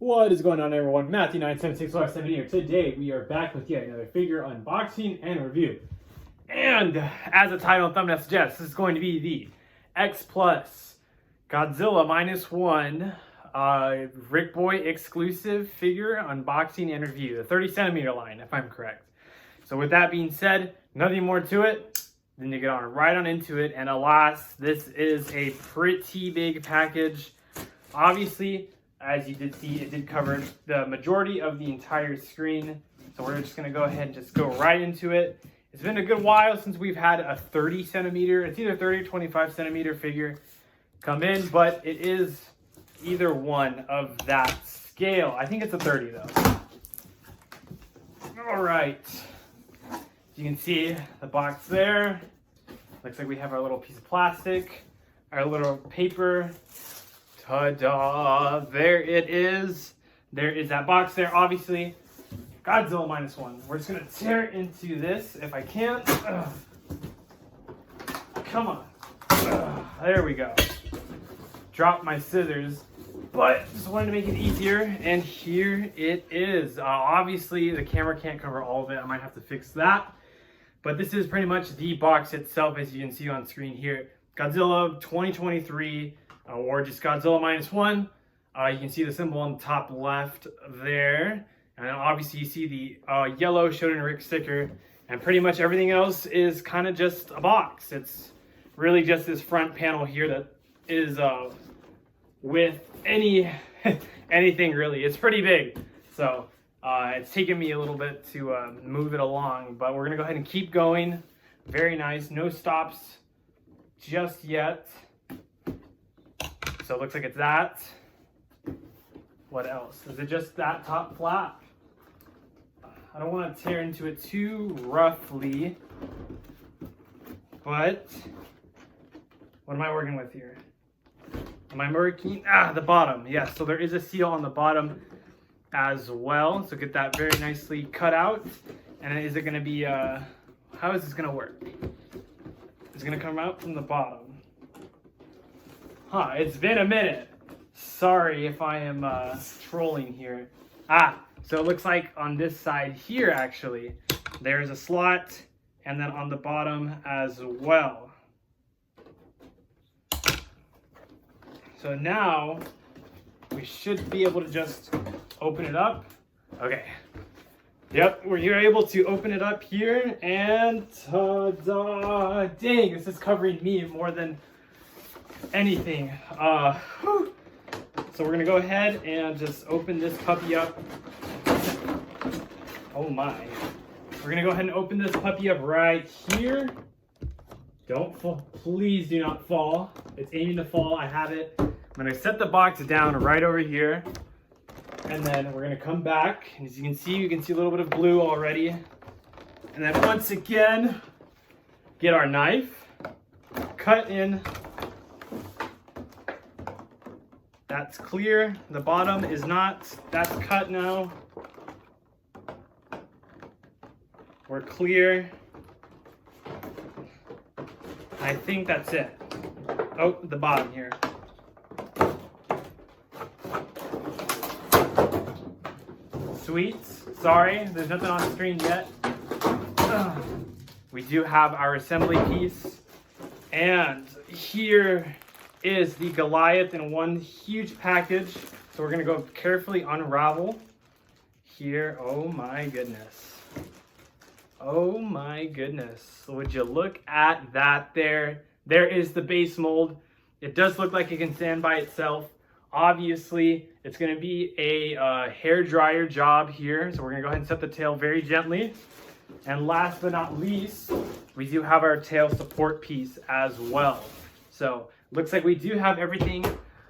What is going on, everyone? Matthew97657 here. Today we are back with yet another figure unboxing and review. And as the title and thumbnail suggests, this is going to be the Xplus Godzilla -1 Rick Boy exclusive figure unboxing and review. The 30cm line, if I'm correct. So with that being said, nothing more to it than to get on right on into it. And alas, this is a pretty big package. Obviously, as you did see, it did cover the majority of the entire screen. So we're just going to go ahead and just go right into it. It's been a good while since we've had a 30cm, it's either 30 or 25cm figure come in, but it is either one of that scale. I think it's a 30 though. All right. As you can see the box there. Looks like we have our little piece of plastic, our little paper. Ta-da! There it is. There is that box there. Obviously, Godzilla -1. We're just gonna tear into this if I can. Come on. There we go. Drop my scissors, but just wanted to make it easier. And here it is. Obviously, the camera can't cover all of it. I might have to fix that. But this is pretty much the box itself, as you can see on screen here. Godzilla 2023. Or just Godzilla -1. You can see the symbol on the top left there. And then obviously you see the yellow Shonen Rick sticker. And pretty much everything else is kind of just a box. It's really just this front panel here that is with anything really. It's pretty big. So it's taken me a little bit to move it along. But we're going to go ahead and keep going. Very nice. No stops just yet. So it looks like it's that. What else? Is it just that top flap? I don't want to tear into it too roughly. But what am I working with here? Am I working? The bottom. Yes, so there is a seal on the bottom as well. So get that very nicely cut out. And is it going to be, how is this going to work? It's going to come out from the bottom. It's been a minute. Sorry if I am trolling here. So it looks like on this side here, actually, there's a slot, and then on the bottom as well. So now we should be able to just open it up. Okay. Yep, we're able to open it up here, and ta-da! Dang, this is covering me more than anything. So we're gonna go ahead and just open this puppy up. Oh my. We're gonna go ahead and open this puppy up right here. Don't fall, please do not fall. It's aiming to fall, I have it. I'm gonna set the box down right over here. And then we're gonna come back. And as you can see a little bit of blue already. And then once again, get our knife, cut in. That's clear. The bottom is not. That's cut now. We're clear. I think that's it. Oh, the bottom here. Sweet. Sorry, there's nothing on the screen yet. We do have our assembly piece. And here is the Goliath in one huge package. So we're gonna go carefully unravel here. Oh my goodness. Oh my goodness. Would you look at that there? There is the base mold. It does look like it can stand by itself. Obviously, it's gonna be a hair dryer job here. So we're gonna go ahead and set the tail very gently. And last but not least, we do have our tail support piece as well. So looks like we do have everything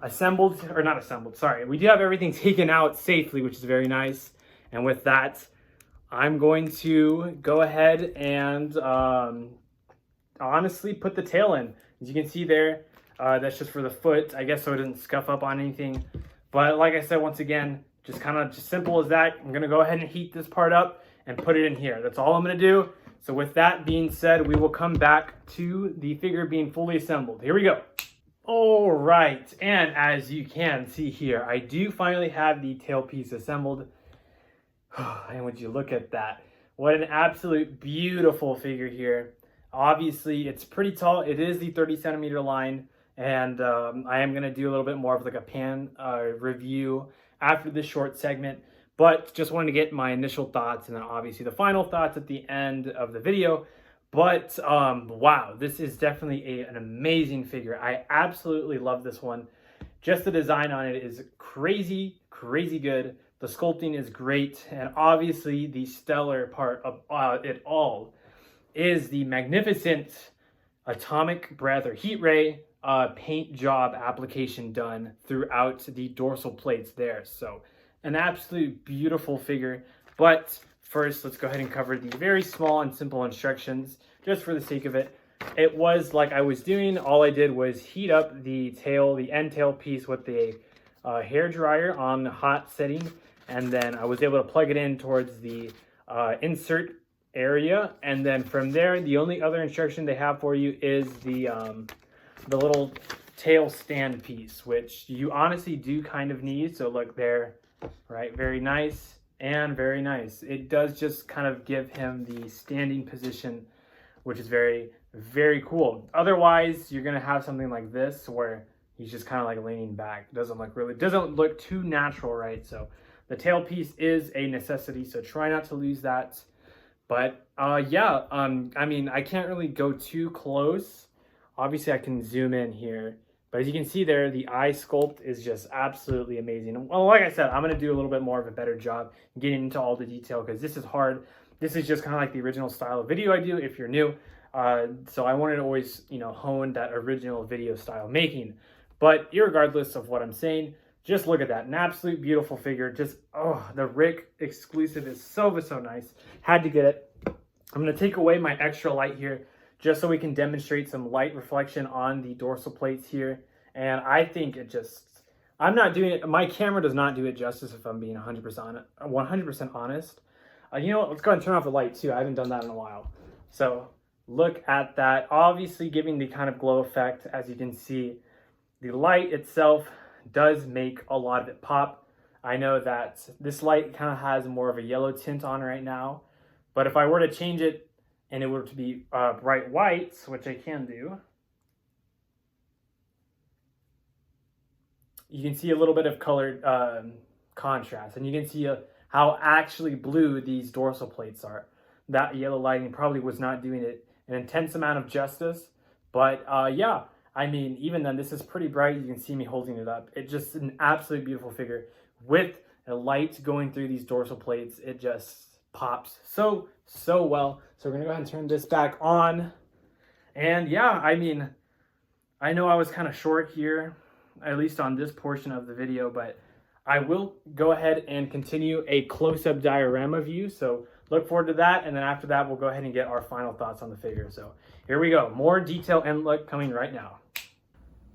assembled, or not assembled, sorry. We do have everything taken out safely, which is very nice. And with that, I'm going to go ahead and honestly put the tail in. As you can see there, that's just for the foot, I guess, so it doesn't scuff up on anything. But like I said, once again, just kind of just simple as that. I'm gonna go ahead and heat this part up and put it in here. That's all I'm gonna do. So with that being said, we will come back to the figure being fully assembled. Here we go. All right, and as you can see here, I do finally have the tailpiece assembled. And would you look at that? What an absolute beautiful figure here. Obviously, it's pretty tall. It is the 30 centimeter line, and I am going to do a little bit more of like a pan review after this short segment, but just wanted to get my initial thoughts and then obviously the final thoughts at the end of the video. But wow, this is definitely an amazing figure. I absolutely love this one. Just the design on it is crazy, crazy good. The sculpting is great, and obviously the stellar part of it all is the magnificent atomic breath or heat ray paint job application done throughout the dorsal plates there. So an absolute beautiful figure. But first, let's go ahead and cover the very small and simple instructions just for the sake of it. It was like I was doing, all I did was heat up the tail, the end tail piece with the hair dryer on hot setting, and then I was able to plug it in towards the insert area, and then from there the only other instruction they have for you is the little tail stand piece, which you honestly do kind of need. So look there, right? Very nice and very nice. It does just kind of give him the standing position, which is very, very cool. Otherwise, you're gonna have something like this where he's just kind of like leaning back. Doesn't look too natural, right? So the tail piece is a necessity, so try not to lose that. But yeah, I mean, I can't really go too close. Obviously, I can zoom in here, but as you can see there, the eye sculpt is just absolutely amazing. Well, like I said, I'm gonna do a little bit more of a better job getting into all the detail because this is hard. This is just kind of like the original style of video I do if you're new. So I wanted to always, hone that original video style making. But irregardless of what I'm saying, just look at that. An absolute beautiful figure. Just, oh, the Rick exclusive is so nice. Had to get it. I'm going to take away my extra light here just so we can demonstrate some light reflection on the dorsal plates here. And I think it just, I'm not doing it. My camera does not do it justice if I'm being 100% honest. You know what? Let's go ahead and turn off the light too. I haven't done that in a while. So look at that. Obviously giving the kind of glow effect. As you can see, the light itself does make a lot of it pop. I know that this light kind of has more of a yellow tint on right now, but if I were to change it and it were to be bright whites, which I can do, you can see a little bit of colored contrast, and you can see how actually blue these dorsal plates are. That yellow lighting probably was not doing it an intense amount of justice, but yeah, I mean, even then, this is pretty bright. You can see me holding it up. It's just an absolute beautiful figure with a light going through these dorsal plates. It just pops so well. So we're gonna go ahead and turn this back on. And yeah, I mean, I know I was kind of short here, at least on this portion of the video, but I will go ahead and continue a close-up diorama view. So look forward to that. And then after that, we'll go ahead and get our final thoughts on the figure. So here we go. More detail and look coming right now.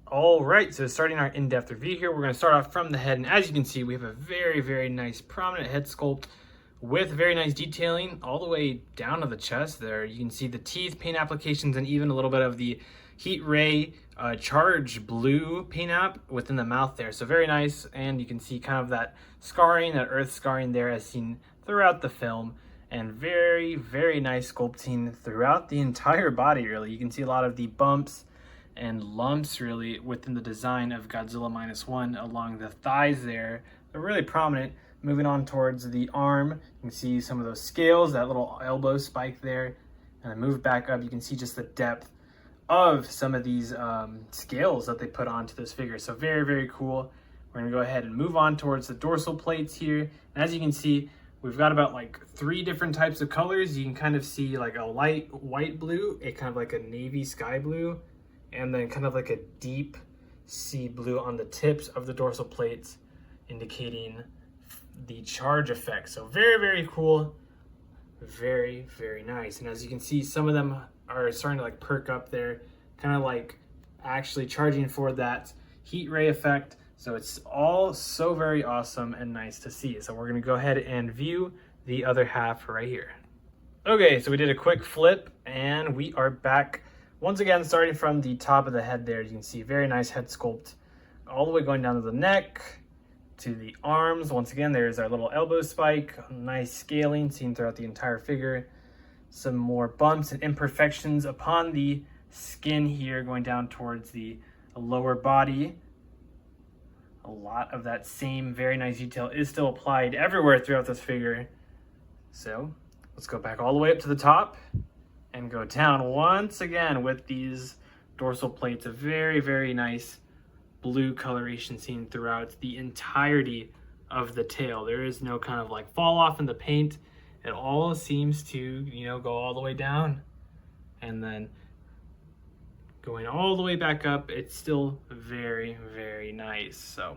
All right, so starting our in-depth review here, we're going to start off from the head. And as you can see, we have a very nice prominent head sculpt with very nice detailing all the way down to the chest there. You can see the teeth, paint applications, and even a little bit of the heat ray charge blue paint app within the mouth there. So very nice, and you can see kind of that scarring, that earth scarring there as seen throughout the film. And very nice sculpting throughout the entire body, really. You can see a lot of the bumps and lumps really within the design of Godzilla -1 along the thighs there. They're really prominent. Moving on towards the arm, you can see some of those scales, that little elbow spike there. And then move back up, you can see just the depth of some of these scales that they put onto this figure. So very cool. We're gonna go ahead and move on towards the dorsal plates here. And as you can see, we've got about like 3 different types of colors. You can kind of see like a light white blue, a kind of like a navy sky blue, and then kind of like a deep sea blue on the tips of the dorsal plates, indicating the charge effect. So very cool, very nice. And as you can see, some of them are starting to like perk up there, kind of like actually charging for that heat ray effect. So it's all so very awesome and nice to see. So we're gonna go ahead and view the other half right here. Okay, so we did a quick flip and we are back once again, starting from the top of the head there, you can see very nice head sculpt all the way going down to the neck, to the arms. Once again, there's our little elbow spike, nice scaling seen throughout the entire figure. Some more bumps and imperfections upon the skin here going down towards the lower body. A lot of that same very nice detail is still applied everywhere throughout this figure. So let's go back all the way up to the top and go down once again with these dorsal plates. A very, very nice blue coloration seen throughout the entirety of the tail. There is no kind of like fall off in the paint. It all seems to, you know, go all the way down, and then going all the way back up, it's still very, very nice. So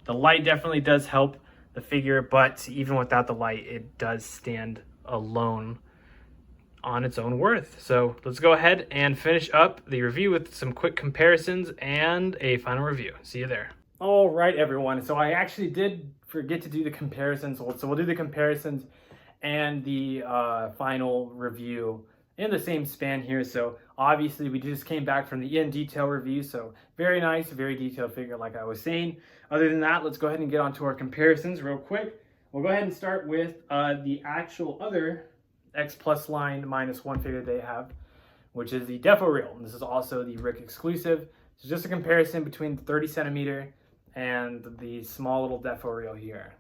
the light definitely does help the figure, but even without the light, it does stand alone on its own worth. So let's go ahead and finish up the review with some quick comparisons and a final review. See you there. All right, everyone. So I actually did forget to do the comparisons. So we'll do the comparisons and the final review in the same span here. So obviously we just came back from the in detail review. So very nice, very detailed figure like I was saying. Other than that, let's go ahead and get on to our comparisons real quick. We'll go ahead and start with the actual other Xplus line -1 figure they have, which is the Defo Reel. And this is also the Rick exclusive. So just a comparison between the 30 centimeter and the small little Defo Reel here.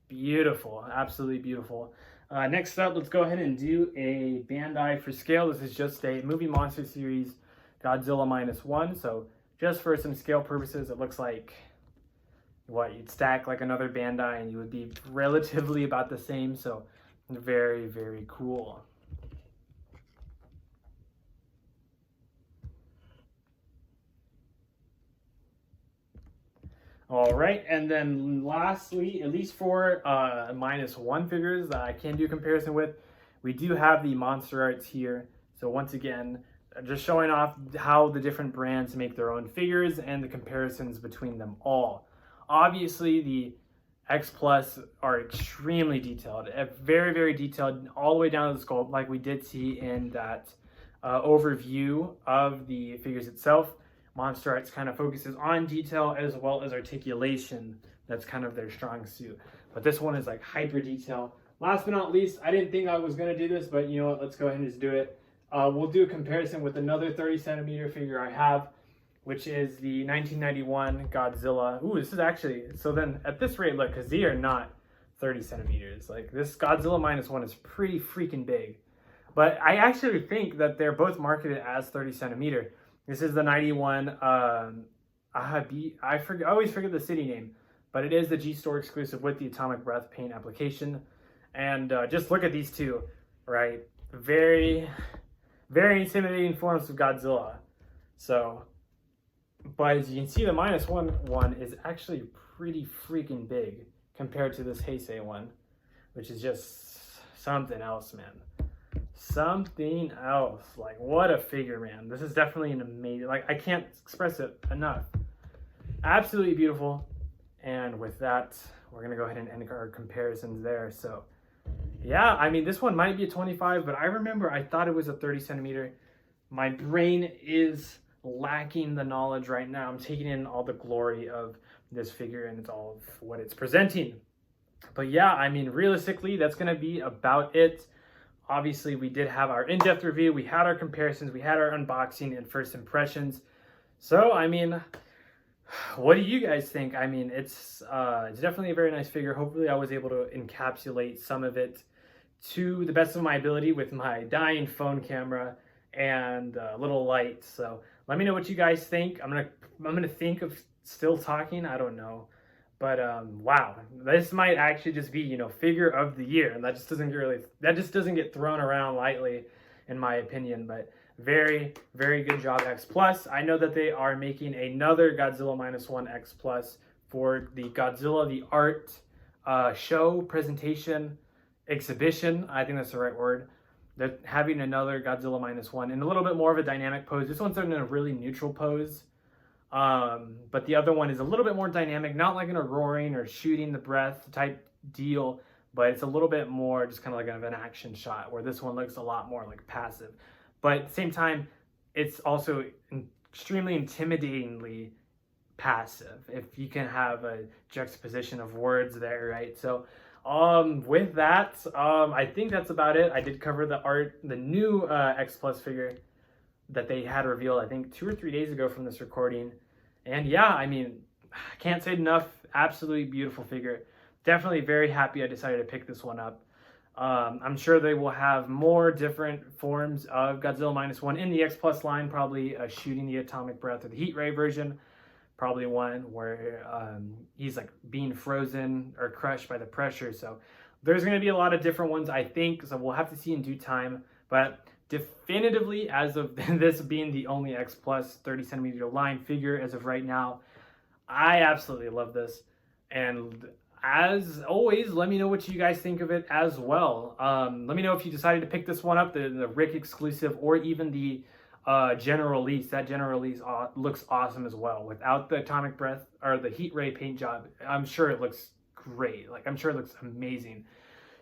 Beautiful, absolutely beautiful. Next up, let's go ahead and do a Bandai for scale. This is just a Movie Monster Series Godzilla -1. So just for some scale purposes, it looks like what you'd stack like another Bandai and you would be relatively about the same. So very, very cool. All right, and then lastly, at least for -1 figures that I can do comparison with, we do have the Monster Arts here. So once again, just showing off how the different brands make their own figures and the comparisons between them all. Obviously, the Xplus are extremely detailed, very, very detailed, all the way down to the sculpt, like we did see in that overview of the figures itself. Monster Arts kind of focuses on detail as well as articulation. That's kind of their strong suit. But this one is like hyper detail. Last but not least, I didn't think I was going to do this, but you know what? Let's go ahead and just do it. We'll do a comparison with another 30 centimeter figure I have, which is the 1991 Godzilla. Ooh, this is actually, so then at this rate, look, because these are not 30 centimeters. Like this Godzilla -1 is pretty freaking big. But I actually think that they're both marketed as 30 centimeter. This is the 91, I always forget the city name, but it is the G-Store exclusive with the Atomic Breath paint application. And just look at these two, right? Very, very intimidating forms of Godzilla. So, but as you can see, the -1 one is actually pretty freaking big compared to this Heisei one, which is just something else, man. Something else. Like, what a figure, man. This is definitely an amazing, like, I can't express it enough. Absolutely beautiful. And with that, we're going to go ahead and end our comparisons there. So, yeah, I mean, this one might be a 25, but I remember I thought it was a 30 centimeter. My brain is lacking the knowledge right now. I'm taking in all the glory of this figure and it's all of what it's presenting. But yeah, I mean, realistically, that's going to be about it. Obviously, we did have our in-depth review. We had our comparisons. We had our unboxing and first impressions. So, I mean, what do you guys think? I mean, it's definitely a very nice figure. Hopefully, I was able to encapsulate some of it to the best of my ability with my dying phone camera and a little light. So, let me know what you guys think. I'm gonna think of still talking. I don't know. But wow, this might actually just be, you know, figure of the year, and that just doesn't get thrown around lightly, in my opinion. But very, very good job, Xplus. I know that they are making another Godzilla -1 Xplus for the Godzilla the Art show presentation exhibition. I think that's the right word. They're having another Godzilla -1 in a little bit more of a dynamic pose. This one's in a really neutral pose. But the other one is a little bit more dynamic, not like in a roaring or shooting the breath type deal, but it's a little bit more just kind of like an action shot, where this one looks a lot more like passive. But at the same time, it's also extremely intimidatingly passive, if you can have a juxtaposition of words there, right? So with that, I think that's about it. I did cover the new Xplus figure that they had revealed, I think 2 or 3 days ago from this recording. And yeah, I mean, I can't say it enough. Absolutely beautiful figure. Definitely very happy I decided to pick this one up. I'm sure they will have more different forms of Godzilla -1 in the Xplus line, probably shooting the atomic breath or the heat ray version. Probably one where he's like being frozen or crushed by the pressure. So there's going to be a lot of different ones, I think. So we'll have to see in due time. But definitively, as of this being the only Xplus 30 centimeter line figure as of right now, I absolutely love this. And as always, let me know what you guys think of it as well. Let me know if you decided to pick this one up, the Rick exclusive, or even the general release. That general release looks awesome as well. Without the atomic breath or the heat ray paint job, I'm sure it looks great. Like, I'm sure it looks amazing.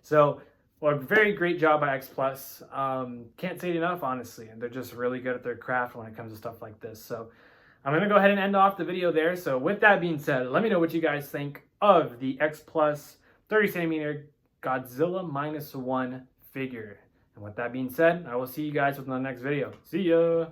So, well, very great job by Xplus. Can't say it enough, honestly. And they're just really good at their craft when it comes to stuff like this. So I'm going to go ahead and end off the video there. So with that being said, let me know what you guys think of the Xplus 30 centimeter Godzilla -1 figure. And with that being said, I will see you guys with the next video. See ya!